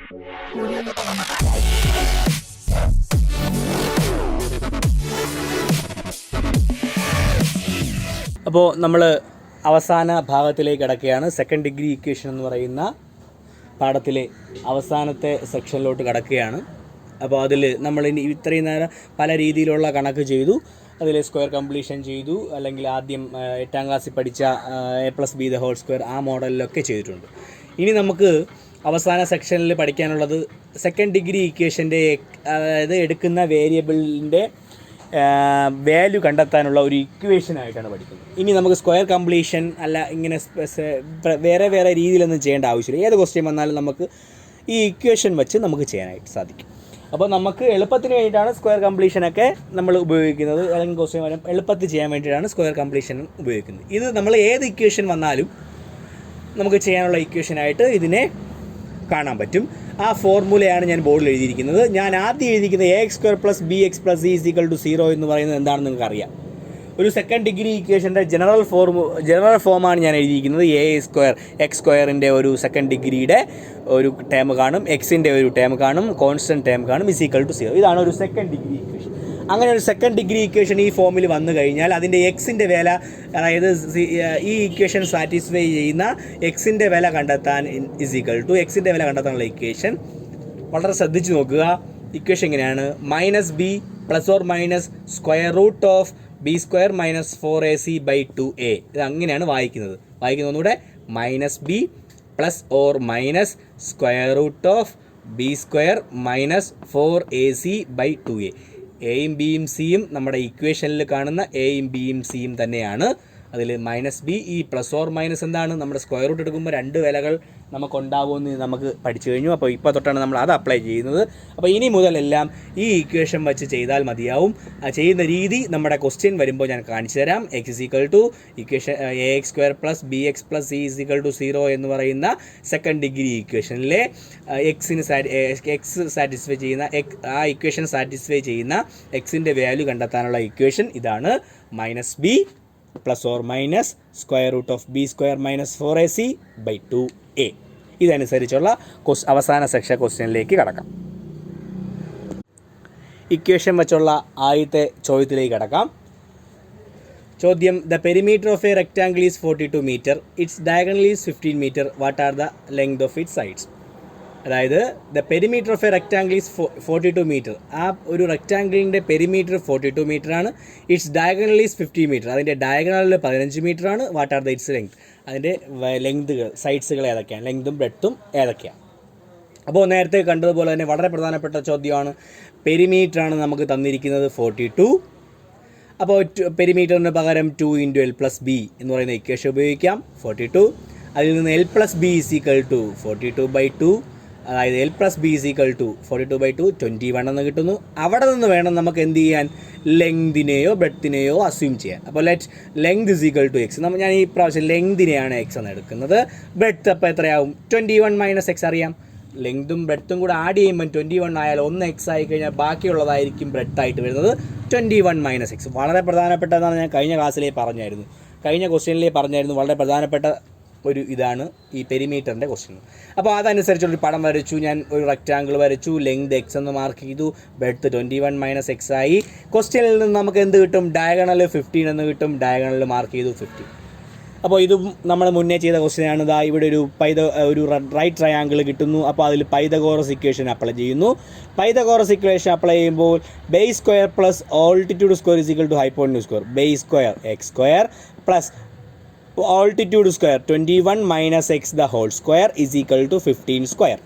അപ്പോൾ നമ്മൾ അവസാന ഭാഗത്തിലേക്ക് കടക്കുകയാണ്. സെക്കൻഡ് ഡിഗ്രി ഇക്വേഷൻ എന്ന് പറയുന്ന പാഠത്തിലെ അവസാനത്തെ സെക്ഷനിലോട്ട് കടക്കുകയാണ്. അപ്പോൾ അതിൽ നമ്മൾ ഇത്രയും നേരം പല രീതിയിലുള്ള കണക്ക് ചെയ്തു. അതിൽ സ്ക്വയർ കംപ്ലീഷൻ ചെയ്തു, അല്ലെങ്കിൽ ആദ്യം 8ാം ക്ലാസ്സിൽ പഠിച്ച a+b² ആ മോഡലിലൊക്കെ ചെയ്തിട്ടുണ്ട്. ഇനി നമുക്ക് അവസാന സെക്ഷനിൽ പഠിക്കാനുള്ളത് സെക്കൻഡ് ഡിഗ്രി ഇക്വേഷൻ്റെ, അതായത് എടുക്കുന്ന വേരിയബിളിൻ്റെ വാല്യൂ കണ്ടെത്താനുള്ള ഒരു ഇക്വേഷനായിട്ടാണ് പഠിക്കുന്നത്. ഇനി നമുക്ക് സ്ക്വയർ കംപ്ലീഷൻ അല്ല, ഇങ്ങനെ വേറെ വേറെ രീതിയിലൊന്നും ചെയ്യേണ്ട ആവശ്യമില്ല. ഏത് ക്വസ്റ്റ്യൻ വന്നാലും നമുക്ക് ഈ ഇക്വേഷൻ വെച്ച് നമുക്ക് ചെയ്യാനായിട്ട് സാധിക്കും. അപ്പോൾ നമുക്ക് എളുപ്പത്തിന് വേണ്ടിയിട്ടാണ് സ്ക്വയർ കംപ്ലീഷനൊക്കെ നമ്മൾ ഉപയോഗിക്കുന്നത്, അല്ലെങ്കിൽ ക്വസ്റ്റ്യൻ വരും എളുപ്പത്തിൽ ചെയ്യാൻ വേണ്ടിയിട്ടാണ് സ്ക്വയർ കംപ്ലീഷൻ ഉപയോഗിക്കുന്നത്. ഇത് നമ്മൾ ഏത് ഇക്വേഷൻ വന്നാലും നമുക്ക് ചെയ്യാനുള്ള ഇക്വേഷനായിട്ട് ഇതിനെ കാണാൻ പറ്റും. ആ ഫോർമുലയാണ് ഞാൻ ബോർഡിൽ എഴുതിയിരിക്കുന്നത്. ഞാൻ ആദ്യം എഴുതിയിരിക്കുന്നത് ax² + bx + c = 0 എന്ന് പറയുന്നത് എന്താണെന്ന് നിങ്ങൾക്ക് അറിയാം. ഒരു സെക്കൻഡ് ഡിഗ്രി ഇക്വേഷൻ്റെ ജനറൽ ഫോമാണ് ഞാൻ എഴുതിയിരിക്കുന്നത്. a²x² ഒരു സെക്കൻഡ് ഡിഗ്രിയുടെ ഒരു ടേം കാണും, എക്സിൻ്റെ ഒരു ടേം കാണും, കോൺസ്റ്റൻറ്റ് ടേം കാണും, = 0. ഇതാണ് ഒരു സെക്കൻഡ് ഡിഗ്രി ഇക്വേഷൻ. അങ്ങനെ ഒരു സെക്കൻഡ് ഡിഗ്രി ഇക്വേഷൻ ഈ ഫോമിൽ വന്നു കഴിഞ്ഞാൽ അതിൻ്റെ എക്സിൻ്റെ വില, അതായത് ഈ ഇക്വേഷൻ സാറ്റിസ്ഫൈ ചെയ്യുന്ന എക്സിൻ്റെ വില കണ്ടെത്താൻ എക്സിൻ്റെ വില കണ്ടെത്താനുള്ള ഇക്വേഷൻ വളരെ ശ്രദ്ധിച്ച് നോക്കുക. ഇക്വേഷൻ എങ്ങനെയാണ്? -b ± (b² - 4ac/2a). ഇത് അങ്ങനെയാണ് വായിക്കുന്നത്. ഒന്നുകൂടെ -b ± (b² - 4ac/2a). എയും ബിയും സിയും നമ്മുടെ ഇക്വേഷനിൽ കാണുന്ന എയും ബിയും സിയും തന്നെയാണ്. അതിൽ -b ഈ ± എന്താണ്? നമ്മുടെ സ്ക്വയർ റൂട്ട് എടുക്കുമ്പോൾ രണ്ട് വിലകൾ നമുക്കുണ്ടാവുമെന്ന് നമുക്ക് പഠിച്ചു കഴിഞ്ഞു. അപ്പോൾ ഇപ്പോൾ തൊട്ടാണ് നമ്മൾ അത് അപ്ലൈ ചെയ്യുന്നത്. അപ്പോൾ ഇനി മുതലെല്ലാം ഈ ഇക്വേഷൻ വെച്ച് ചെയ്താൽ മതിയാവും. ചെയ്യുന്ന രീതി നമ്മുടെ ക്വസ്റ്റ്യൻ വരുമ്പോൾ ഞാൻ കാണിച്ചു തരാം. ഇക്വേഷൻ ax² + bx + c = 0 എന്ന് പറയുന്ന സെക്കൻഡ് ഡിഗ്രി ഇക്വേഷനിലെ എക്സ് സാറ്റിസ്ഫൈ ചെയ്യുന്ന ആ ഇക്വേഷൻ സാറ്റിസ്ഫൈ ചെയ്യുന്ന എക്സിൻ്റെ വാല്യൂ കണ്ടെത്താനുള്ള ഇക്വേഷൻ ഇതാണ്. -b ± (b² - 4ac/2a). ഇതനുസരിച്ചുള്ള അവസാന സെക്ഷൻ ക്വസ്റ്റ്യനിലേക്ക് കടക്കാം. ഇക്വേഷൻ വെച്ചുള്ള ആദ്യത്തെ ചോദ്യത്തിലേക്ക് കടക്കാം. ചോദ്യം: the perimeter of a rectangle is 42 metre. Its diagonal is 15 metre. What are the length of its sides? അതായത് the perimeter of a rectangle is 42 metre. ആ ഒരു റെക്റ്റാങ്കിളിൻ്റെ പെരിമീറ്റർ 42 മീറ്ററാണ്. Its diagonal is 50 metre. അതിൻ്റെ ഡയഗണലിൽ 15 മീറ്ററാണ്. What are the its length? അതിൻ്റെ ലെങ്തുകൾ, സൈഡ്സുകൾ ഏതൊക്കെയാണ്? ലെങ്തും ബ്രെഡ്ത്തും ഏതൊക്കെയാണ്? അപ്പോൾ നേരത്തെ കണ്ടതുപോലെ തന്നെ വളരെ പ്രധാനപ്പെട്ട ചോദ്യമാണ്. പെരിമീറ്ററാണ് നമുക്ക് തന്നിരിക്കുന്നത് 42. അപ്പോൾ പെരിമീറ്ററിന് പകരം 2 × l + b എന്ന് പറയുന്ന ഇക്വേഷൻ ഉപയോഗിക്കാം. 42 അതിൽ നിന്ന് l + b = 42/2, അതായത് l + b = 42/2 21 എന്ന് കിട്ടുന്നു. അവിടെ നിന്ന് വേണം നമുക്ക് എന്ത് ചെയ്യാൻ? ലെങ്തിനെയോ ബ്രെഡ്ത്തിനെയോ അസ്യൂം ചെയ്യാൻ. അപ്പോൾ ലെങ്ത് = x. ഞാൻ ഈ പ്രാവശ്യം ലെങ്തിനെയാണ് x എന്ന് എടുക്കുന്നത്. ബ്രെഡ്ത്ത് അപ്പോൾ എത്രയാവും? 21 - x അറിയാം. ലെങ്തും ബ്രെഡ്ത്തും കൂടെ ആഡ് ചെയ്യുമ്പോൾ 21 ആയാൽ 1 x ആയി കഴിഞ്ഞാൽ ബാക്കിയുള്ളതായിരിക്കും ബ്രെഡ്ത്തായിട്ട് വരുന്നത് 21 - x. വളരെ പ്രധാനപ്പെട്ടതാണ്. ഞാൻ കഴിഞ്ഞ ക്ലാസ്സിലേ പറഞ്ഞായിരുന്നു, കഴിഞ്ഞ ക്വസ്റ്റ്യനിലേ പറഞ്ഞായിരുന്നു. വളരെ പ്രധാനപ്പെട്ട ഒരു ഇതാണ് ഈ പെരിമീറ്ററിൻ്റെ ക്വസ്റ്റ്യൻ. അപ്പോൾ അതനുസരിച്ചുള്ളൊരു പടം വരച്ചു ഞാൻ. ഒരു റെക്റ്റാങ്കിൾ വരച്ചു, ലെങ്ത് x എന്ന് മാർക്ക് ചെയ്തു, ബ്രെഡ്ത്ത് 21 - x ആയി. ക്വസ്റ്റ്യനിൽ നിന്ന് നമുക്ക് എന്ത് കിട്ടും? ഡയഗണൽ 15 എന്ന് കിട്ടും. ഡയഗണൽ മാർക്ക് ചെയ്തു 15. അപ്പോൾ ഇതും നമ്മൾ മുന്നേ ചെയ്ത ക്വസ്റ്റ്യനാണ്. ഇതാ ഇവിടെ ഒരു റൈറ്റ് ട്രയാങ്കിൾ കിട്ടുന്നു. അപ്പോൾ അതിൽ പൈതഗോറസ് ഇക്വേഷൻ അപ്ലൈ ചെയ്യുന്നു. പൈതഗോറസ് ഇക്വേഷൻ അപ്ലൈ ചെയ്യുമ്പോൾ base² + altitude² = hypotenuse². base² x² + altitude² 21 - x the whole square = 15².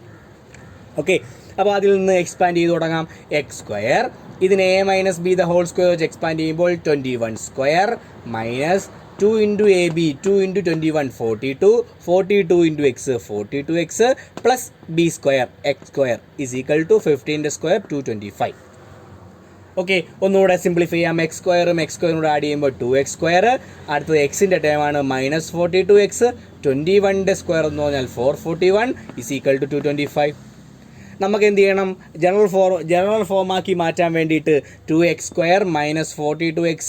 Okay, അപ്പോൾ അതിൽ നിന്ന് എക്സ്പാൻഡ് ചെയ്ത് തുടങ്ങാം. x², ഇതിനെ a - b the whole square വെച്ച് എക്സ്പാൻഡ് ചെയ്യുമ്പോൾ 21² - 2 × ab 2 × 21 42, 42 × x 42x + b² x² = 15² 225. Okay, ഒന്നുകൂടെ സിംപ്ലിഫൈ ചെയ്യാം. x² കൂടെ ആഡ് ചെയ്യുമ്പോൾ 2x². അടുത്തത് എക്സിൻ്റെ ടേമാണ് -42x. 21² എന്ന് പറഞ്ഞാൽ 441 = 225. നമുക്ക് എന്ത് ചെയ്യണം? ജനറൽ ഫോമാക്കി മാറ്റാൻ വേണ്ടിയിട്ട് 2x² - 42x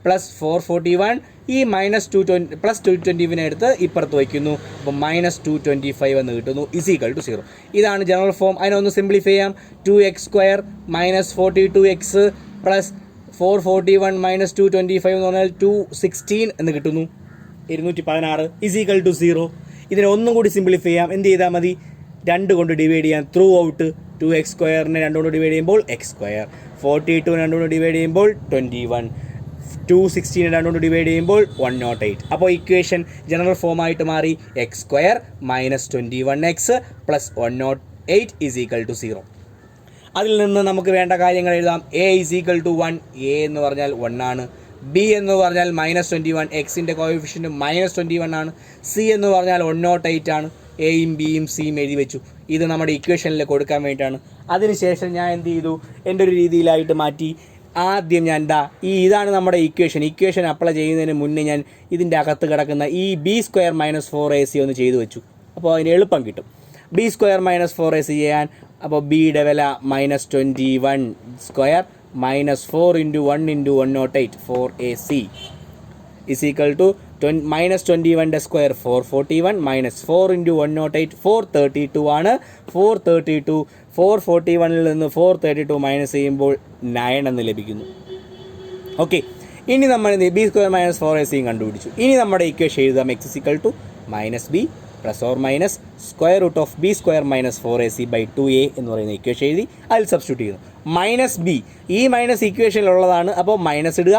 പ്ലസ് 441 ഈ -220 പ്ലസ് 220 എടുത്ത് ഇപ്പുറത്ത് വയ്ക്കുന്നു. അപ്പോൾ -225 എന്ന് കിട്ടുന്നു =0. ഇതാണ് ജനറൽ ഫോം. അതിനൊന്ന് സിംപ്ലിഫൈ ചെയ്യാം. 2x² -42x പ്ലസ് 441 -225 എന്ന് പറഞ്ഞാൽ 216 എന്ന് കിട്ടുന്നു. 216 =0. ഇതിനെ ഒന്നും കൂടി സിംപ്ലിഫൈ ചെയ്യാം. എന്ത് ചെയ്താൽ മതി? 2 കൊണ്ട് ഡിവൈഡ് ചെയ്യാം. ത്രൂ ഔട്ട് 2x² 2 കൊണ്ട് ഡിവൈഡ് ചെയ്യുമ്പോൾ x², 42 2 കൊണ്ട് ഡിവൈഡ് ചെയ്യുമ്പോൾ 21, 216 2 കൊണ്ട് ഡിവൈഡ് ചെയ്യുമ്പോൾ 108. അപ്പോൾ ഇക്വേഷൻ ജനറൽ ഫോമായിട്ട് മാറി x² -21x പ്ലസ് 108 =0. അതിൽ നിന്ന് നമുക്ക് വേണ്ട കാര്യങ്ങൾ എഴുതാം. a = 1. a എന്ന് പറഞ്ഞാൽ 1 ആണ്. b എന്ന് പറഞ്ഞാൽ -21, എക്സിൻ്റെ കോഎഫിഷ്യൻറ്റ് -21 ആണ്. c എന്ന് പറഞ്ഞാൽ 108 ആണ്. എയും ബിയും സിയും എഴുതി വെച്ചു. ഇത് നമ്മുടെ ഇക്വേഷനിൽ കൊടുക്കാൻ വേണ്ടിയിട്ടാണ്. അതിനുശേഷം ഞാൻ എന്ത് ചെയ്തു? എൻ്റെ ഒരു രീതിയിലായിട്ട് മാറ്റി. ആദ്യം ഞാൻ ഇതാണ് നമ്മുടെ ഇക്വേഷൻ അപ്ലൈ ചെയ്യുന്നതിന് മുന്നേ ഞാൻ ഇതിൻ്റെ അകത്ത് കിടക്കുന്ന ഈ b² -4ac ഒന്ന് ചെയ്തു വെച്ചു. അപ്പോൾ അതിന് എളുപ്പം കിട്ടും. b² -4ac ചെയ്യാൻ അപ്പോൾ ബിയുടെ വില -21² -4 × 1 × 108 4ac -21 square 441 -4 × 108 432 ആണ്. 441 നിന്ന് 432 മൈനസ് ചെയ്യുമ്പോൾ 9 എന്ന് ലഭിക്കുന്നു. ഓക്കെ, ഇനി നമ്മൾ b² -4ac കണ്ടുപിടിച്ചു. ഇനി നമ്മുടെ ഇക്വേഷൻ എഴുതാം. x = -b ± √b² -4ac/2a എന്ന് പറയുന്ന ഇക്വേഷൻ എഴുതി അതിൽ സബ്സ്റ്റിറ്റ്യൂട്ട് ചെയ്യുന്നു. -b ഈ മൈനസ് ഇക്വേഷനിലുള്ളതാണ്. അപ്പോൾ മൈനസ് ഇടുക.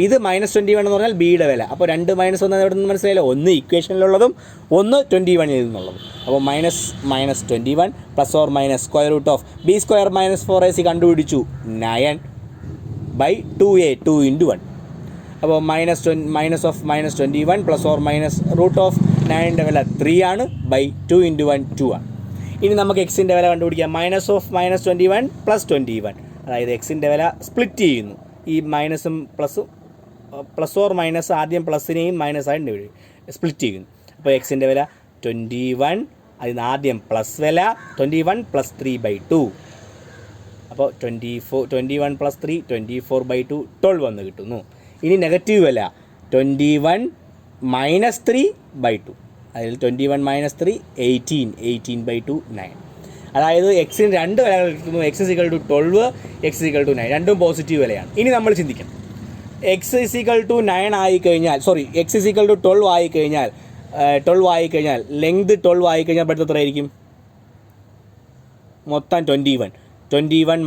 ഇത് -21 എന്ന് പറഞ്ഞാൽ ബിയുടെ വില. അപ്പോൾ 2 -1 എവിടെ നിന്ന് മനസ്സിലായില്ല? ഒന്ന് ഇക്വേഷനിലുള്ളതും ഒന്ന് 21 നിന്നുള്ളതും. അപ്പോൾ -21 ± √b² -4ac കണ്ടുപിടിച്ചു 9/2a 2 × 1. അപ്പോൾ -21 ± √9ൻ്റെ വില 3 ആണ്. 2 × 1 2 ആണ്. ഇനി നമുക്ക് എക്സിൻ്റെ വില കണ്ടുപിടിക്കാം. -21 + 21, അതായത് എക്സിൻ്റെ വില സ്പ്ലിറ്റ് ചെയ്യുന്നു. ഈ മൈനസും പ്ലസും ± ആദ്യം പ്ലസിനെയും മൈനസായിട്ട് സ്പ്ലിറ്റ് ചെയ്യുന്നു. അപ്പോൾ എക്സിൻ്റെ വില 21, അതിന് ആദ്യം പ്ലസ് വില 21 + 3/2. അപ്പോൾ 21 + 3 24/2 12 എന്ന് കിട്ടുന്നു. ഇനി നെഗറ്റീവ് വില 21 - 3/2. അതിൽ 21 - 3 18 18/2 9. അതായത് എക്സിന് 2 വിലകൾ കിട്ടുന്നു. x = 12, x = 9. രണ്ടും പോസിറ്റീവ് വിലയാണ്. ഇനി നമ്മൾ ചിന്തിക്കണം. x = 9 ആയിക്കഴിഞ്ഞാൽ x = 12 ആയിക്കഴിഞ്ഞാൽ ലെങ്ത് 12 ആയിക്കഴിഞ്ഞാൽ പെടുത്ത എത്രയായിരിക്കും? മൊത്തം 21 - 12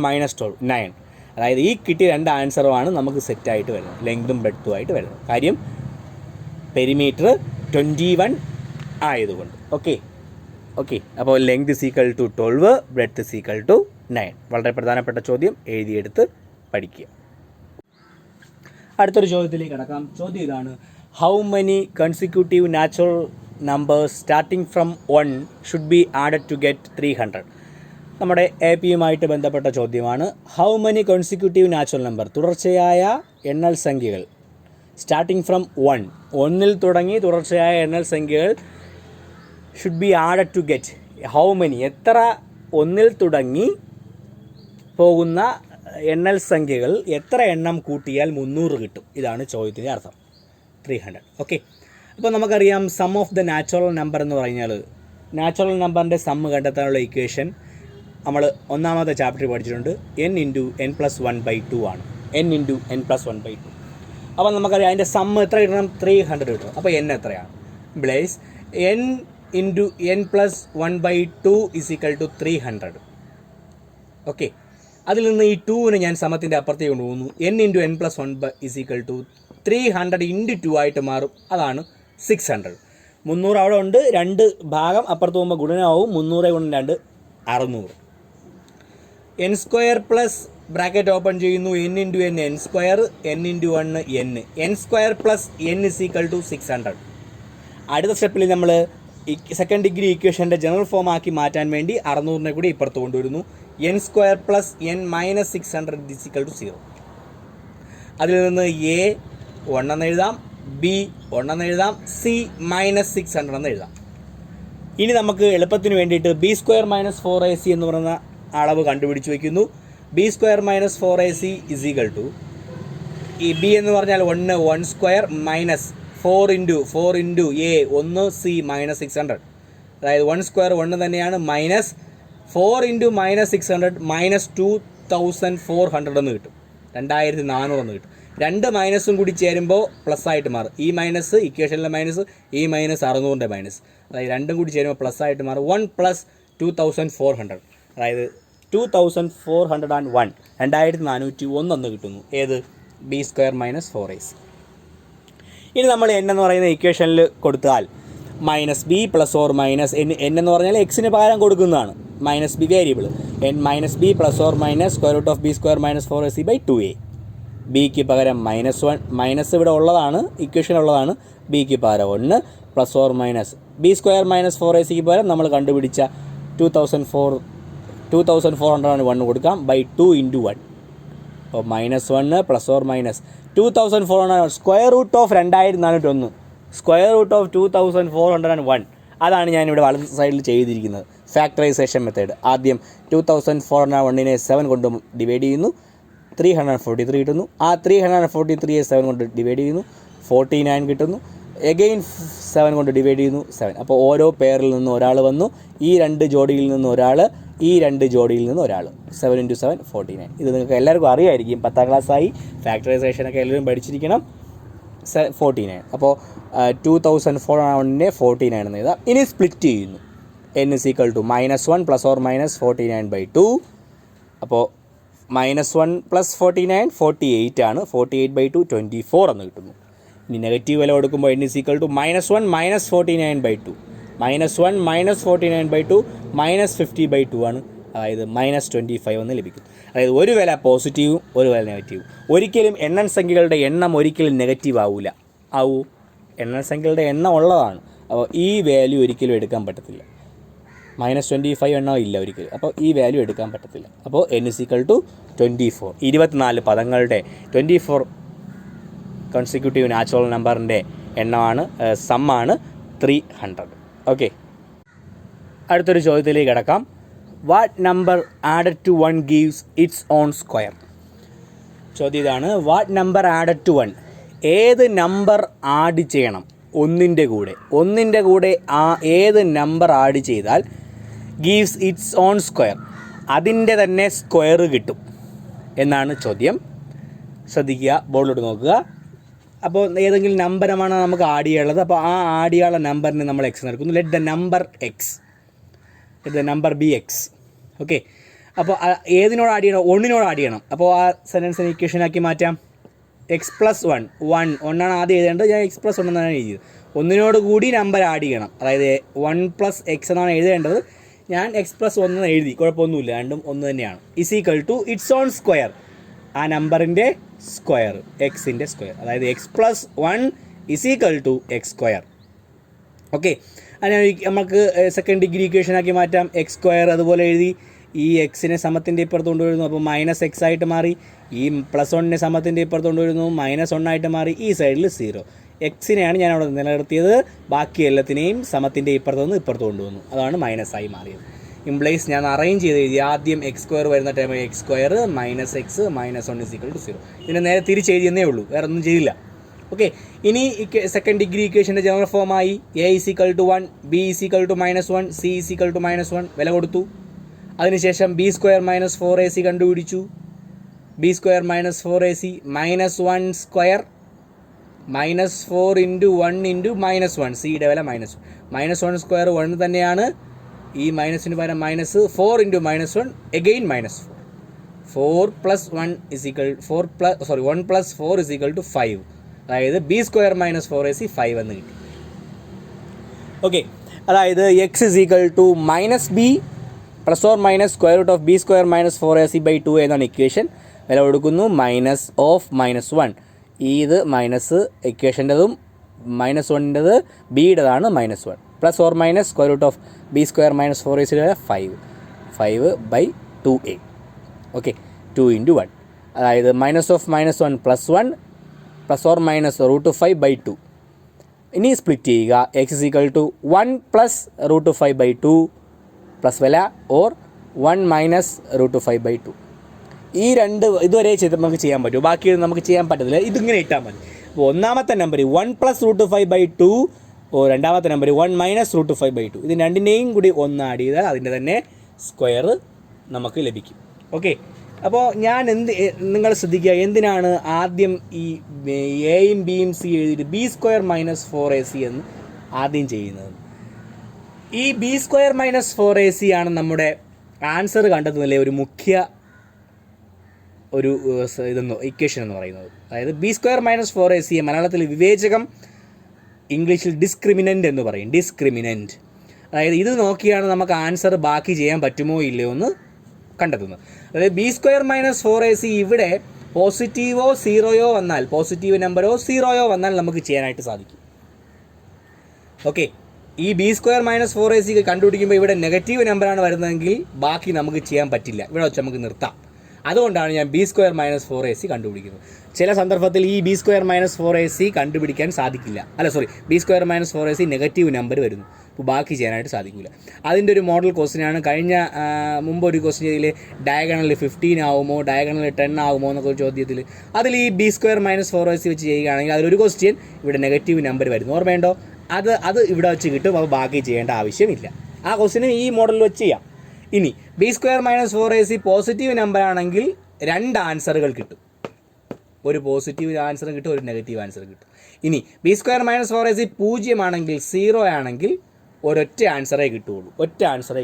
9. അതായത് ഈ കിട്ടിയ 2 ആൻസറുമാണ് നമുക്ക് സെറ്റായിട്ട് വരുന്നത്, ലെങ്തും ബ്രെഡ്ത്തുമായിട്ട് വരുന്നത്. കാര്യം പെരിമീറ്റർ 21 ആയതുകൊണ്ട്. ഓക്കെ, അപ്പോൾ ലെങ്ത് = 12, ബ്രെഡ്ത്ത് = 9. വളരെ പ്രധാനപ്പെട്ട ചോദ്യം, എഴുതിയെടുത്ത് പഠിക്കുക. അടുത്തൊരു ചോദ്യത്തിലേക്ക് കടക്കാം. ചോദ്യം ഇതാണ്: how many consecutive natural numbers starting from 1 should be added to get 300? നമ്മുടെ AP യുമായിട്ട് ബന്ധപ്പെട്ട ചോദ്യമാണ്. How many consecutive natural number, തുടർച്ചയായ എണ്ണൽ സംഖ്യകൾ, സ്റ്റാർട്ടിംഗ് ഫ്രം 1 ഒന്നിൽ തുടങ്ങി തുടർച്ചയായ എണ്ണൽ സംഖ്യകൾ should be added to get how many, എത്ര ഒന്നിൽ തുടങ്ങി പോകുന്ന എണ്ണൽ സംഖ്യകൾ എത്ര എണ്ണം കൂട്ടിയാൽ 300 കിട്ടും? ഇതാണ് ചോദ്യത്തിൻ്റെ അർത്ഥം. 300. ഓക്കെ, അപ്പോൾ നമുക്കറിയാം sum of the natural number എന്ന് പറഞ്ഞാൽ നാച്ചുറൽ നമ്പറിൻ്റെ സമ്മ് കണ്ടെത്താനുള്ള ഇക്വേഷൻ നമ്മൾ ഒന്നാമത്തെ ചാപ്റ്ററിൽ പഠിച്ചിട്ടുണ്ട്. n × n+1/2 ആണ്. n × n+1/2. അപ്പോൾ നമുക്കറിയാം അതിൻ്റെ സമ്മ് എത്ര കിട്ടണം? 300 കിട്ടണം. അപ്പോൾ n എത്രയാണ്? Blaze n × n+1/2 = 300. ഓക്കെ, അതിൽ നിന്ന് ഈ 2നെ ഞാൻ സമത്തിൻ്റെ അപ്പുറത്തേക്ക് കൊണ്ടുപോകുന്നു. n × n+1 = 300 × 2 ആയിട്ട് മാറും. അതാണ് 600. 300 അവിടെ ഉണ്ട്, 2 ഭാഗം അപ്പുറത്ത് പോകുമ്പോൾ ഗുണനമാവും. 300 × 2 600. n² പ്ലസ് ബ്രാക്കറ്റ് ഓപ്പൺ ചെയ്യുന്നു. n × n n², n × 1 n. n² plus n = 600. അടുത്ത സ്റ്റെപ്പിൽ നമ്മൾ സെക്കൻഡ് ഡിഗ്രി ഇക്വേഷൻ്റെ ജനറൽ ഫോം ആക്കി മാറ്റാൻ വേണ്ടി 600നെ കൂടി ഇപ്പുറത്ത് കൊണ്ടുവരുന്നു. n² plus n - 600 = 0. അതിൽ നിന്ന് a 1 എന്ന് എഴുതാം, b 1 എന്ന് എഴുതാം, c -600 എന്ന് എഴുതാം. ഇനി നമുക്ക് എളുപ്പത്തിന് വേണ്ടിയിട്ട് b² -4ac എന്ന് പറയുന്ന അളവ് കണ്ടുപിടിച്ച് വയ്ക്കുന്നു. b² -4ac = ഈ ബി എന്ന് പറഞ്ഞാൽ 1 square minus 4 A 1 C minus 600. അതായത് 1 സ്ക്വയർ 1 തന്നെയാണ്, മൈനസ് 4 മൈനസ് 600 മൈനസ് 2400 എന്ന് കിട്ടും, 2400 എന്ന് കിട്ടും. രണ്ട് മൈനസും കൂടി ചേരുമ്പോൾ പ്ലസ് ആയിട്ട് മാറും. ഈ മൈനസ് ഇക്വേഷനിലെ മൈനസ്, ഈ മൈനസ് 600 മൈനസ്, അതായത് രണ്ടും കൂടി ചേരുമ്പോൾ പ്ലസ് ആയിട്ട് മാറും. 1 പ്ലസ് 2400, അതായത് 2401, 2401 എന്ന് കിട്ടുന്നു. ഏത്? B square minus 4ac. ഇനി നമ്മൾ n എന്ന് പറയുന്ന ഇക്വേഷനിൽ കൊടുത്താൽ minus b plus or minus n എന്ന് പറഞ്ഞാൽ എക്സിന് പകരം കൊടുക്കുന്നതാണ്. Minus b variable, n minus b plus or minus square root of b square minus 4ac/2a. ബിക്ക് പകരം -1, മൈനസ് ഇവിടെ ഉള്ളതാണ്, ഇക്വേഷൻ ഉള്ളതാണ്. ബിക്ക് പകരം 1 plus or minus B square minus 4ac പകരം നമ്മൾ കണ്ടുപിടിച്ച 2401 കൊടുക്കാം /2 × 1. അപ്പോൾ -1 plus or minus 2400 square root of 2401, square root of 2401. അതാണ് ഞാനിവിടെ വലത് സൈഡിൽ ചെയ്തിരിക്കുന്നത്, ഫാക്ടറൈസേഷൻ മെത്തേഡ്. ആദ്യം 2401നെ 7 കൊണ്ട് ഡിവൈഡ് ചെയ്യുന്നു, 343 കിട്ടുന്നു. ആ 343യെ 7 കൊണ്ട് ഡിവൈഡ് ചെയ്യുന്നു, 49 കിട്ടുന്നു. എഗെയിൻ 7 കൊണ്ട് ഡിവൈഡ് ചെയ്യുന്നു, 7. അപ്പോൾ ഓരോ പെയറിൽ നിന്ന് ഒരാൾ വന്നു, ഈ രണ്ട് ജോഡിയിൽ നിന്ന് ഒരാൾ, ഈ രണ്ട് ജോഡിയിൽ നിന്ന് ഒരാൾ. 7 × 7 49. ഇത് നിങ്ങൾക്ക് എല്ലാവർക്കും അറിയായിരിക്കും, 10ാം ക്ലാസ്സായി, ഫാക്ടറൈസേഷനൊക്കെ എല്ലാവരും പഠിച്ചിരിക്കണം. 49. അപ്പോൾ 2401നെ 49 എന്ന് എഴുതാം. ഇനി സ്പ്ലിറ്റ് ചെയ്യുന്നു. n -1 plus or minus 49/2. അപ്പോൾ -1 പ്ലസ് 49 48 ആണ്, 48/2 24 എന്ന് കിട്ടുന്നു. ഇനി നെഗറ്റീവ് വില കൊടുക്കുമ്പോൾ n -1 മൈനസ് 49/2, -1 മൈനസ് 49/2 മൈനസ് 50/2 ആണ്, അതായത് -25 എന്ന് ലഭിക്കും. അതായത് ഒരു വില പോസിറ്റീവും ഒരു വില നെഗറ്റീവും. ഒരിക്കലും എണ്ണൻ സംഖ്യകളുടെ എണ്ണം ഒരിക്കലും നെഗറ്റീവ് ആവില്ല. എണ്ണൻ സംഖ്യകളുടെ എണ്ണം ഉള്ളതാണ്. അപ്പോൾ ഈ വാല്യൂ ഒരിക്കലും എടുക്കാൻ പറ്റത്തില്ല. -25 എണ്ണം ഇല്ല ഒരിക്കലും, അപ്പോൾ ഈ വാല്യൂ എടുക്കാൻ പറ്റത്തില്ല. അപ്പോൾ n = 24. 24 പദങ്ങളുടെ 24 കൺസിക്യൂട്ടീവ് നാച്ചുറൽ നമ്പറിൻ്റെ എണ്ണമാണ്, സമ്മാണ് 300. ഓക്കെ, അടുത്തൊരു ചോദ്യത്തിലേക്ക് കിടക്കാം. What number added to 1 gives its own square? ചോദ്യം ഇതാണ്. What number added to 1? ഏത് നമ്പർ ആഡ് ചെയ്യണം ഒന്നിൻ്റെ കൂടെ ഏത് നമ്പർ ആഡ് ചെയ്താൽ ഗീവ്സ് ഇറ്റ്സ് ഓൺ സ്ക്വയർ, അതിൻ്റെ തന്നെ സ്ക്വയർ കിട്ടും എന്നാണ് ചോദ്യം. ശ്രദ്ധിക്കുക, ബോർഡിലോട്ട് നോക്കുക. അപ്പോൾ ഏതെങ്കിലും നമ്പരമാണ് നമുക്ക് ആഡ് ചെയ്യാനുള്ളത്. അപ്പോൾ ആ ആഡ് ചെയ്യാനുള്ള നമ്പറിനെ നമ്മൾ എക്സ് എടുക്കുന്നു. Let the number X, let the number B X. Okay, അപ്പോൾ ഏതിനോട് ആഡ് ചെയ്യണം? 1നോട് ആഡ് ചെയ്യണം. അപ്പോൾ ആ സെൻറ്റൻസിനെ ഇക്വേഷനാക്കി മാറ്റാം. എക്സ് പ്ലസ് 1 1 ആദ്യം എഴുതേണ്ടത്, ഞാൻ എക്സ് പ്ലസ് 1 എന്നാണ് എഴുതിയത്. 1നോട് കൂടി നമ്പർ ആഡ് ചെയ്യണം, അതായത് 1 + x എന്നാണ് എഴുതേണ്ടത്. ഞാൻ എക്സ് പ്ലസ് 1 എന്ന് എഴുതി, കുഴപ്പമൊന്നുമില്ല, രണ്ടും ഒന്ന് തന്നെയാണ്. = ഇറ്റ്സ് ഓൺ സ്ക്വയർ, ആ നമ്പറിൻ്റെ സ്ക്വയർ, എക്സിൻ്റെ സ്ക്വയർ, അതായത് x + 1 = x². ഓക്കെ, അതിന് നമുക്ക് സെക്കൻഡ് ഡിഗ്രി ഇക്വേഷനാക്കി മാറ്റാം. x² അതുപോലെ എഴുതി, ഈ എക്സിനെ സമത്തിൻ്റെ ഇപ്പുറത്ത് കൊണ്ടുവരുന്നു, അപ്പോൾ -x ആയിട്ട് മാറി. ഈ +1നെ സമത്തിൻ്റെ ഇപ്പുറത്ത് കൊണ്ടുവരുന്നു, -1 ആയിട്ട് മാറി. ഈ സൈഡിൽ 0. എക്സിനെയാണ് ഞാൻ അവിടെ നിലനിർത്തിയത്, ബാക്കി എല്ലാത്തിനെയും സമത്തിൻ്റെ ഇപ്പുറത്ത് നിന്ന് ഇപ്പുറത്ത് കൊണ്ടുവന്നു, അതാണ് -ആയി മാറിയത്. ഇംപ്ലൈസ് ഞാൻ അറേഞ്ച് ചെയ്ത് എഴുതി. ആദ്യം x² വരുന്ന ടൈം x² -x -1 = 0. ഇതിനെ നേരെ തിരിച്ചെഴുതിയെന്നേ ഉള്ളൂ, വേറെ ഒന്നും ചെയ്തില്ല. ഓക്കെ, ഇനി second degree ഇക്വേഷൻ്റെ general ഫോമായി a = 1, b = -1, c = -1 വില കൊടുത്തു. അതിനുശേഷം b² - 4ac കണ്ടുപിടിച്ചു. b² - 4ac -1² -4 × 1 × -1, സിയുടെ വില -1² 1 തന്നെയാണ്. ഈ മൈനസിന് പകരം -4 × -1 എഗെയിൻ -4 + 1 + 4 = 5, അതായത് b² - 4ac 5 എന്ന് കിട്ടി. ഓക്കെ, അതായത് x = -b ± √(b² - 4ac/2) എന്നാണ് ഇക്വേഷൻ. വില കൊടുക്കുന്നു -1. ഇത് minus ഇക്വേഷൻ്റെതും -1ൻ്റെത് ബിയുടേതാണ് -1 ± √(b² - 4ac) 5/2a. Okay, 2 × 1, അതായത് -1 +1 ± √5/2. ഇനി സ്പ്ലിറ്റ് ചെയ്യുക. x = 1 + √5/2 പ്ലസ് വില ഓർ 1 - √5/2. ഈ രണ്ട് ഇതുവരെ നമുക്ക് ചെയ്യാൻ പറ്റും, ബാക്കി നമുക്ക് ചെയ്യാൻ പറ്റത്തില്ല. ഇതിങ്ങനെ ഇട്ടാൽ മതി. അപ്പോൾ ഒന്നാമത്തെ നമ്പർ 1+√5/2, രണ്ടാമത്തെ നമ്പർ 1-√5/2. ഇത് രണ്ടിനെയും കൂടി ഒന്ന് ആഡ് ചെയ്താൽ അതിൻ്റെ തന്നെ സ്ക്വയർ നമുക്ക് ലഭിക്കും. ഓക്കെ, അപ്പോൾ ഞാൻ നിങ്ങൾ ശ്രദ്ധിക്കുക, എന്തിനാണ് ആദ്യം ഈ എയും ബിയും സി എഴുതിയിട്ട് B² - 4AC എന്ന് ആദ്യം ചെയ്യുന്നത്? ഈ B² - 4AC ആണ് നമ്മുടെ ആൻസർ കണ്ടെത്തുന്നതിലെ ഒരു മുഖ്യ ഇക്വേഷൻ എന്ന് പറയുന്നത്. അതായത് B² - 4AC മലയാളത്തിൽ വിവേചകം, ഇംഗ്ലീഷിൽ ഡിസ്ക്രിമിനൻ്റ് എന്ന് പറയും. ഡിസ്ക്രിമിനൻ്റ്, അതായത് ഇത് നോക്കിയാണ് നമുക്ക് ആൻസർ ബാക്കി ചെയ്യാൻ പറ്റുമോ ഇല്ലയോ എന്ന് കണ്ടെത്തുന്നത്. അതായത് B² - 4AC ഇവിടെ പോസിറ്റീവോ സീറോയോ വന്നാൽ, പോസിറ്റീവ് നമ്പറോ സീറോയോ വന്നാൽ നമുക്ക് ചെയ്യാനായിട്ട് സാധിക്കും. ഓക്കെ, ഈ B² - 4AC കണ്ടുപിടിക്കുമ്പോൾ ഇവിടെ നെഗറ്റീവ് നമ്പറാണ് വരുന്നതെങ്കിൽ ബാക്കി നമുക്ക് ചെയ്യാൻ പറ്റില്ല, ഇവിടെ വെച്ച് നമുക്ക് നിർത്താം. അതുകൊണ്ടാണ് ഞാൻ B² - 4AC കണ്ടുപിടിക്കുന്നത്. ചില സന്ദർഭത്തിൽ ഈ B² - 4AC കണ്ടുപിടിക്കാൻ സാധിക്കില്ല, B² - 4AC നെഗറ്റീവ് നമ്പർ വരുന്നു, അപ്പോൾ ബാക്കി ചെയ്യാനായിട്ട് സാധിക്കില്ല. അതിൻ്റെ ഒരു മോഡൽ ക്വസ്റ്റ്യനാണ് മുമ്പ് ഒരു ക്വസ്റ്റ്യൻ ചെയ്തതിൽ ഡയഗണൽ 15 ആവുമോ, ഡയഗണൽ 10 ആവുമോ എന്നൊക്കെ ഒരു ചോദ്യത്തിൽ അതിൽ ഈ B² - 4AC വെച്ച് ചെയ്യുകയാണെങ്കിൽ അതിലൊരു ക്വസ്റ്റ്യൻ ഇവിടെ നെഗറ്റീവ് നമ്പർ വരുന്നു, ഓർമ്മയുണ്ടോ? അത് ഇവിടെ വെച്ച് കിട്ടും, അപ്പോൾ ബാക്കി ചെയ്യേണ്ട ആവശ്യമില്ല. ആ ക്വസ്റ്റ്യന് ഈ മോഡലിൽ വെച്ച് ചെയ്യാം. ഇനി B² - 4AC പോസിറ്റീവ് നമ്പർ ആണെങ്കിൽ 2 ആൻസറുകൾ കിട്ടും, ഒരു പോസിറ്റീവ് ആൻസർ കിട്ടും, ഒരു നെഗറ്റീവ് ആൻസർ കിട്ടും. ഇനി B² - 4AC 0 ആണെങ്കിൽ, 0 ആണെങ്കിൽ ഒരൊറ്റ ആൻസറേ കിട്ടുകയുള്ളൂ, 2 ആൻസർ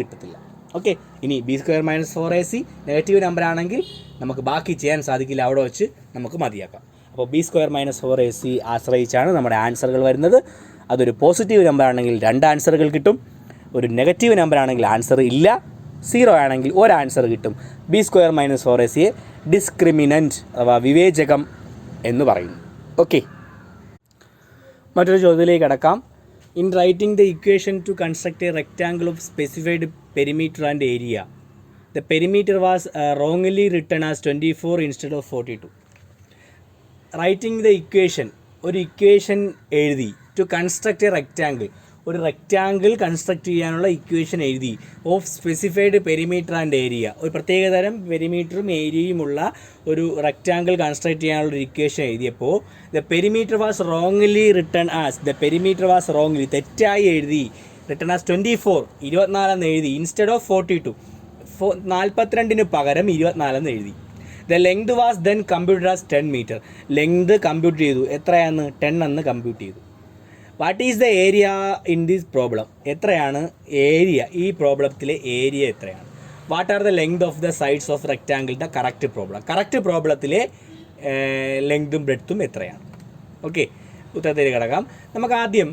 കിട്ടത്തില്ല. ഓക്കെ, ഇനി B² - 4AC നെഗറ്റീവ് നമ്പർ ആണെങ്കിൽ നമുക്ക് ബാക്കി ചെയ്യാൻ സാധിക്കില്ല, അവിടെ വെച്ച് നമുക്ക് മതിയാക്കാം. അപ്പോൾ B² - 4AC ആശ്രയിച്ചാണ് നമ്മുടെ ആൻസറുകൾ വരുന്നത്. അതൊരു പോസിറ്റീവ് നമ്പർ ആണെങ്കിൽ 2 ആൻസറുകൾ കിട്ടും, ഒരു നെഗറ്റീവ് നമ്പർ ആണെങ്കിൽ ആൻസർ ഇല്ല, 0 ആണെങ്കിൽ ഒരു ആൻസർ കിട്ടും. B² - 4ACയെ ഡിസ്ക്രിമിനൻ്റ് അഥവാ വിവേചകം എന്ന് പറയുന്നു. ഓക്കെ, മറ്റൊരു ചോദ്യത്തിലേക്ക് കടക്കാം. In writing the equation two construct A rectangle of specified perimeter and area, the perimeter was wrongly written as 24 instead of 42. Writing the equation, ഒരു ഇക്വേഷൻ എഴുതി, ടു കൺസ്ട്രക്ട് എ റെക്റ്റാങ്കിൾ, ഒരു rectangle construct ചെയ്യാനുള്ള equation എഴുതി, of specified perimeter and area, ഒരു പ്രത്യേകതരം പെരിമീറ്ററും ഏരിയയുമുള്ള ഒരു rectangle construct ചെയ്യാനുള്ള ഒരു ഇക്വേഷൻ എഴുതിയപ്പോൾ the perimeter was wrongly written as, തെറ്റായി എഴുതി, റിട്ടൺ ആസ് 24 എന്ന് എഴുതി, ഇൻസ്റ്റെഡ് ഓഫ് 42 42 പകരം 24 എഴുതി. The length was then computed as 10 metre, length compute ചെയ്തു, എത്രയാണെന്ന് 10 എന്ന് കമ്പ്യൂട്ട് ചെയ്തു. What is the area in this problem, എത്രയാണ് ഏരിയ, ഈ പ്രോബ്ലത്തിലെ ഏരിയ എത്രയാണ്? What are the length of the sides of rectangle, the correct പ്രോബ്ലത്തിലെ ലെങ്തും ബ്രെഡ്ത്തും എത്രയാണ്? ഓക്കെ, ഉത്തരത്തിലേക്ക് കിടക്കാം. നമുക്ക് ആദ്യം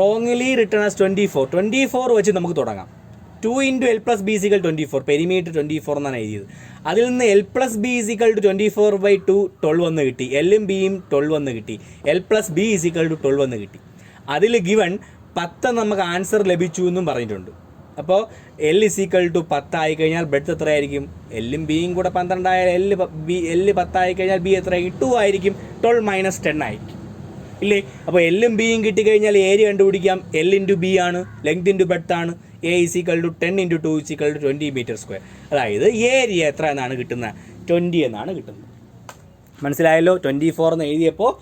റോങ്ലി റിട്ടൺ ആസ് 24 വെച്ച് നമുക്ക് തുടങ്ങാം. 2 × L + B = 24, പെരിമീറ്റർ 24 എന്നാണ് എഴുതിയത്. അതിൽ നിന്ന് L + B = 24/2 12 എന്ന് കിട്ടി, എല്ലും ബിയും 12 എന്ന് കിട്ടി, L + B = 12 എന്ന് കിട്ടി. അതിൽ ഗിവൺ 10 നമുക്ക് ആൻസർ ലഭിച്ചു എന്നും പറഞ്ഞിട്ടുണ്ട്. അപ്പോൾ L = 10 ആയിക്കഴിഞ്ഞാൽ ബ്രെഡ്ത്ത് എത്രയായിരിക്കും? എല്ലും ബിയും കൂടെ 12 ആയാൽ L 10 ആയിക്കഴിഞ്ഞാൽ ബി എത്രയായിരിക്കും? 2 ആയിരിക്കും, 12 - 10 ആയിരിക്കും ഇല്ലേ? അപ്പോൾ എല്ലും ബിയും കിട്ടിക്കഴിഞ്ഞാൽ ഏരിയ കണ്ടുപിടിക്കാം. L × B ആണ്, ലെങ്ത് × ബ്രെഡ്ത്ത് ആണ്. A = 10 × 2 = 20 m². അതായത് ഏരിയ എത്ര എന്നാണ് കിട്ടുന്നത്? 20 എന്നാണ് കിട്ടുന്നത്. മനസ്സിലായല്ലോ? 24 എന്ന് എഴുതിയപ്പോൾ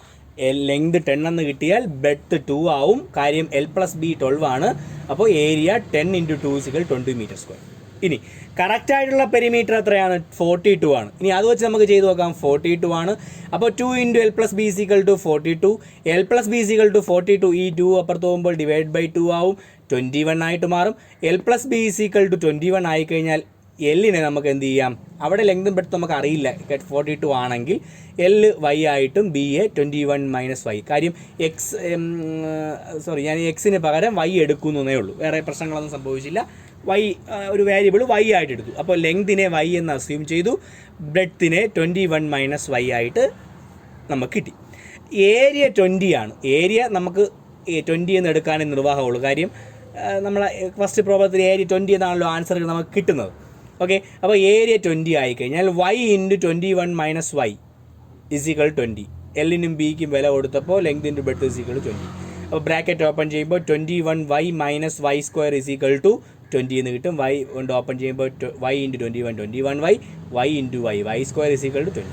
ലെങ്ത് 10 എന്ന് കിട്ടിയാൽ ബ്രെഡ്ത്ത് 2 ആവും. കാര്യം L + B 12 ആണ്. അപ്പോൾ ഏരിയ 10 × 2 = 20 m². ഇനി കറക്റ്റായിട്ടുള്ള പെരിമീറ്റർ എത്രയാണ്? 42 ആണ്. ഇനി അത് വെച്ച് നമുക്ക് ചെയ്ത് നോക്കാം. 42 ആണ്. അപ്പോൾ 2 × L + B = 42, L + B = 42, ഈ 2 അപ്പുറത്ത് പോകുമ്പോൾ /2 ആവും, 21 ആയിട്ട് മാറും. L + B = 21 ആയിക്കഴിഞ്ഞാൽ എല്ലിനെ നമുക്ക് എന്ത് ചെയ്യാം? അവിടെ ലെങ്തും ബ്രെഡ്ത്തും നമുക്ക് അറിയില്ല. 42 ആണെങ്കിൽ L y ആയിട്ടും B യെ 21 - y. കാര്യം ഞാൻ എക്സിന് പകരം y എടുക്കുന്നേ ഉള്ളൂ, വേറെ പ്രശ്നങ്ങളൊന്നും സംഭവിച്ചില്ല. y ഒരു വേരിയബിൾ y ആയിട്ട് എടുത്തു. അപ്പോൾ ലെങ്തിനെ y എന്ന് അസ്യൂം ചെയ്തു, ബ്രെഡ്ത്തിനെ 21 - y ആയിട്ട് നമുക്ക് കിട്ടി. ഏരിയ 20 ആണ്. ഏരിയ നമുക്ക് 20 എന്ന് എടുക്കാനേ നിർവാഹമുള്ളൂ. കാര്യം നമ്മളെ ഫസ്റ്റ് പ്രോബ്ലത്തിൽ ഏരിയ 20 എന്നാണല്ലോ ആൻസർ നമുക്ക് കിട്ടുന്നത്. ഓക്കെ, അപ്പോൾ ഏരിയ 20 ആയിക്കഴിഞ്ഞാൽ y × 21 - y = 20. എല്ലിനും ബിക്കും വില കൊടുത്തപ്പോൾ ലെങ്ത് × ബ്രെഡ്ത്ത് = 20. അപ്പോൾ ബ്രാക്കറ്റ് ഓപ്പൺ ചെയ്യുമ്പോൾ 21y - y² = 20 എന്ന് കിട്ടും. y കൊണ്ട് ഓപ്പൺ ചെയ്യുമ്പോൾ y into 21 21y, y into y square is equal to 20.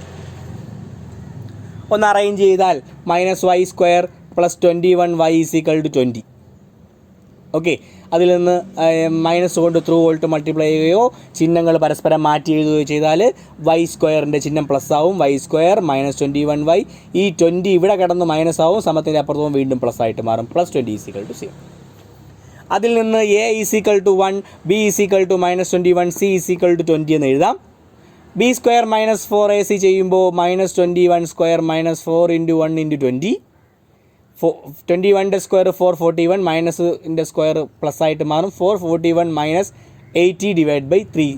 ഒന്ന് അറേഞ്ച് ചെയ്താൽ -y square plus 21y is equal to 20. Okay, അതിൽ നിന്ന് മൈനസ് കൊണ്ട് ത്രൂ വോൾട്ട് മൾട്ടിപ്ലൈ ചെയ്യുകയോ ചിഹ്നങ്ങൾ പരസ്പരം മാറ്റി എഴുതുകയോ ചെയ്താൽ y സ്ക്വയറിൻ്റെ ചിഹ്നം പ്ലസ് ആവും. y സ്ക്വയർ -21y, ഈ 20 ഇവിടെ കിടന്ന് മൈനസ് ആവും, സമത്തിൻ്റെ അപ്പുറത്തും വീണ്ടും പ്ലസ് ആയിട്ട് മാറും. +20 ഈസ് ഈക്വൽ ടു 0. അതിൽ നിന്ന് a is equal to 1, b is equal to -21, c is equal to 20 എന്ന് എഴുതാം. b സ്ക്വയർ -4ac ചെയ്യുമ്പോൾ -21 സ്ക്വയർ -4 ഇൻറ്റു 1 ഇൻറ്റു 20. 21ൻ്റെ സ്ക്വയർ 441, മൈനസിൻ്റെ സ്ക്വയർ പ്ലസ് ആയിട്ട് മാറും. 441 -80 ഡിവൈഡ് ബൈ 3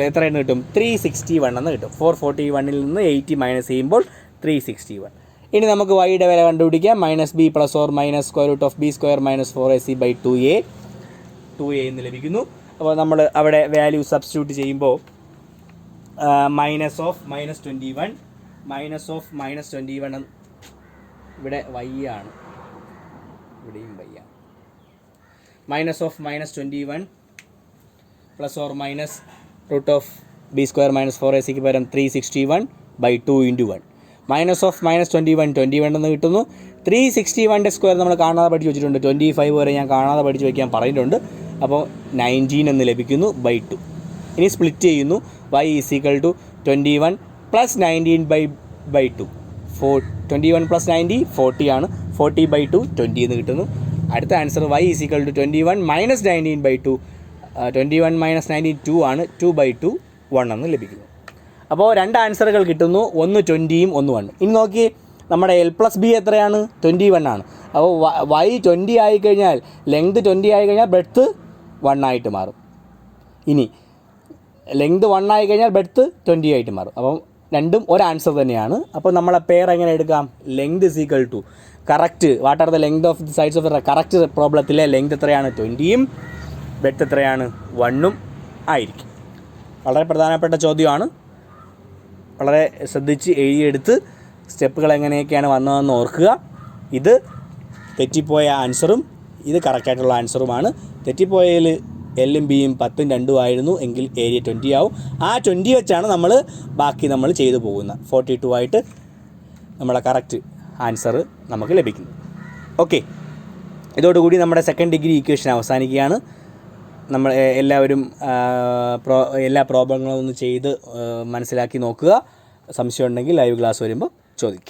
എത്രയെന്ന് കിട്ടും? 361 എന്ന് കിട്ടും. 441ൽ നിന്ന് 80 മൈനസ് ചെയ്യുമ്പോൾ 361. ഇനി നമുക്ക് വൈയുടെ വില കണ്ടുപിടിക്കാം. -b plus or minus square root of b square -4ac by 2a എന്ന് ലഭിക്കുന്നു. അപ്പോൾ നമ്മൾ അവിടെ വാല്യൂ സബ്സ്റ്റിറ്റ്യൂട്ട് ചെയ്യുമ്പോൾ മൈനസ് ഓഫ് -21 ഇവിടെ y ആണ്, ഇവിടെയും y ആണ്. Minus of -21 plus or minus root of b square -4ac പകരം 361 ബൈ 2 ഇൻറ്റു 1. മൈനസ് ഓഫ് -21 എന്ന് കിട്ടുന്നു. 361ൻ്റെ സ്ക്വയർ നമ്മൾ കാണാതെ പഠിച്ച് വെച്ചിട്ടുണ്ട്. 25 വരെ ഞാൻ കാണാതെ പഠിച്ച് വയ്ക്കാൻ പറഞ്ഞിട്ടുണ്ട്. അപ്പോൾ 19 എന്ന് ലഭിക്കുന്നു ബൈ 2. ഇനി സ്പ്ലിറ്റ് ചെയ്യുന്നു. y is equal to 21 plus 19 by 2. 21 plus 90 40 ആണ്. 40 ബൈ 2 20 എന്ന് കിട്ടുന്നു. അടുത്ത answer y is equal to 21 minus 19 by 2. 21 minus 19 2 ആണ്. 2 ബൈ 2 1 എന്ന് ലഭിക്കുന്നു. അപ്പോൾ രണ്ട് ആൻസറുകൾ കിട്ടുന്നു, ഒന്ന് 20യും ഒന്ന് 1. ഇനി നോക്കി, നമ്മുടെ l+b എത്രയാണ്? 21 ആണ്. അപ്പോൾ y 20 ആയിക്കഴിഞ്ഞാൽ, ലെങ്ത് 20 ആയിക്കഴിഞ്ഞാൽ ബ്രെഡ്ത്ത് 1 ആയിട്ട് മാറും. ഇനി ലെങ്ത് 1 ആയിക്കഴിഞ്ഞാൽ ബ്രെഡ്ത്ത് 20 ആയിട്ട് മാറും. അപ്പം രണ്ടും ഒരു ആൻസർ തന്നെയാണ്. അപ്പോൾ നമ്മളെ പെയർ എങ്ങനെ എടുക്കാം? Length is equal to correct what are the length of the sides of the correct പ്രോബ്ലത്തിലെ ലെങ്ത് എത്രയാണ്? 20യും ബ്രെഡ്ത്ത് എത്രയാണ്? 1ഉം ആയിരിക്കും. വളരെ പ്രധാനപ്പെട്ട ചോദ്യമാണ്. വളരെ ശ്രദ്ധിച്ച് എഴുതിയെടുത്ത് സ്റ്റെപ്പുകൾ എങ്ങനെയൊക്കെയാണ് വന്നതെന്ന് ഓർക്കുക. ഇത് തെറ്റിപ്പോയ ആൻസറും ഇത് കറക്റ്റായിട്ടുള്ള ആൻസറുമാണ്. തെറ്റിപ്പോയതിൽ എല്ലും ബിയും 10ഉം 2ഉം ആയിരുന്നു എങ്കിൽ ഏരിയ 20 ആവും. ആ 20 വെച്ചാണ് ബാക്കി നമ്മൾ ചെയ്തു പോകുന്നത്. 42 ആയിട്ട് നമ്മളെ കറക്റ്റ് ആൻസർ നമുക്ക് ലഭിക്കുന്നു. ഓക്കെ, ഇതോടുകൂടി നമ്മുടെ സെക്കൻഡ് ഡിഗ്രി ഇക്വേഷൻ അവസാനിക്കുകയാണ്. നമ്മൾ എല്ലാവരും എല്ലാ പ്രോബ്ലങ്ങളും ഒന്ന് ചെയ്ത് മനസ്സിലാക്കി നോക്കുക. സംശയം ഉണ്ടെങ്കിൽ ലൈവ് ക്ലാസ് വരുമ്പോൾ ചോദിക്കുക.